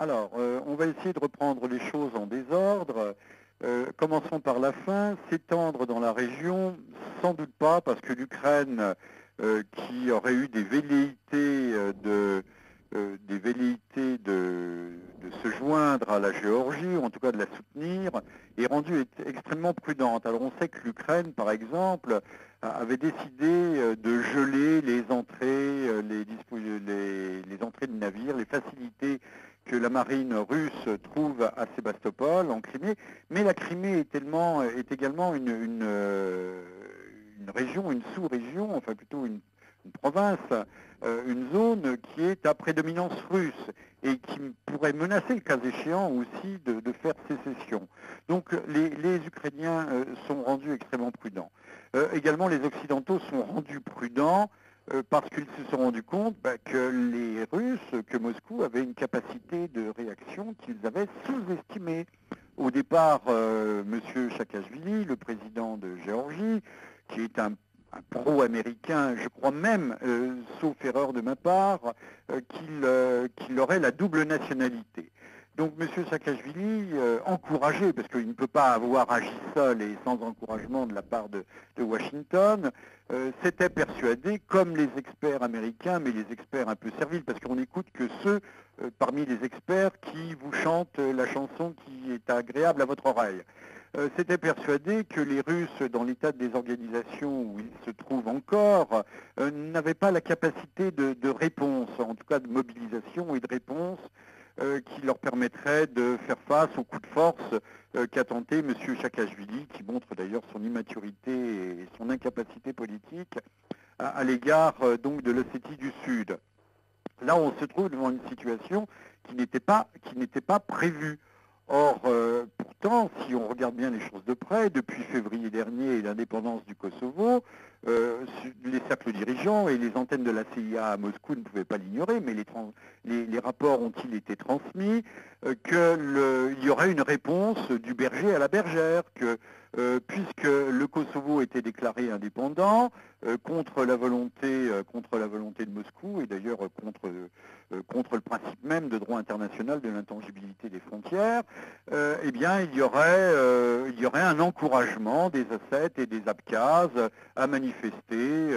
Alors, on va essayer de reprendre les choses en désordre. Commençons par la fin. S'étendre dans la région, sans doute pas, parce que l'Ukraine, qui aurait eu des velléités de se joindre à la Géorgie, ou en tout cas de la soutenir, est rendue extrêmement prudente. Alors on sait que l'Ukraine, par exemple, avait décidé de geler les entrées, les entrées de navires, les facilités que la marine russe trouve à Sébastopol, en Crimée, mais la Crimée est également une région, une sous-région, enfin plutôt une province, une zone qui est à prédominance russe et qui pourrait menacer, le cas échéant, aussi de faire sécession. Donc les Ukrainiens sont rendus extrêmement prudents. Également, les Occidentaux sont rendus prudents parce qu'ils se sont rendus compte que les Russes, que Moscou avait une capacité de réaction qu'ils avaient sous-estimée. Au départ, M. Saakashvili, le président de Géorgie, qui est un pro-américain, je crois même, sauf erreur de ma part, qu'il aurait la double nationalité. Donc M. Saakashvili, encouragé, parce qu'il ne peut pas avoir agi seul et sans encouragement de la part de Washington, s'était persuadé, comme les experts américains, mais les experts un peu serviles, parce qu'on n'écoute que ceux parmi les experts qui vous chantent la chanson qui est agréable à votre oreille. S'était persuadé que les Russes, dans l'état de désorganisation où ils se trouvent encore, n'avaient pas la capacité de réponse, en tout cas de mobilisation et de réponse, qui leur permettrait de faire face au coup de force qu'a tenté M. Saakashvili, qui montre d'ailleurs son immaturité et son incapacité politique à l'égard donc de l'Ossétie du Sud. Là, on se trouve devant une situation qui n'était pas prévue. Or, pourtant, si on regarde bien les choses de près, depuis février dernier et l'indépendance du Kosovo, les cercles dirigeants et les antennes de la CIA à Moscou ne pouvaient pas l'ignorer, mais les rapports ont-ils été transmis, qu'il y aurait une réponse du berger à la bergère, que puisque le Kosovo était déclaré indépendant, contre la volonté de Moscou et d'ailleurs contre le principe même de droit international de l'intangibilité des frontières, eh bien il y aurait un encouragement des Ossètes et des Abkhazes à manifester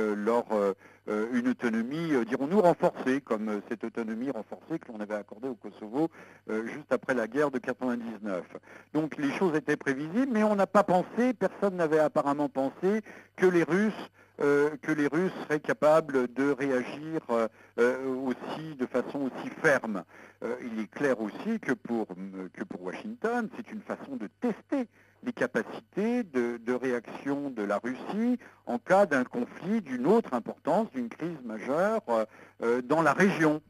une autonomie, dirons-nous, renforcée, comme cette autonomie renforcée que l'on avait accordée au Kosovo juste après la guerre de 99. Donc les choses étaient prévisibles, mais on n'a pas pensé, personne n'avait apparemment pensé que les Russes seraient capables de réagir aussi de façon aussi ferme. Il est clair aussi que pour Washington, c'est une façon de tester les capacités de réaction de la Russie en cas d'un conflit d'une autre importance, d'une crise majeure dans la région.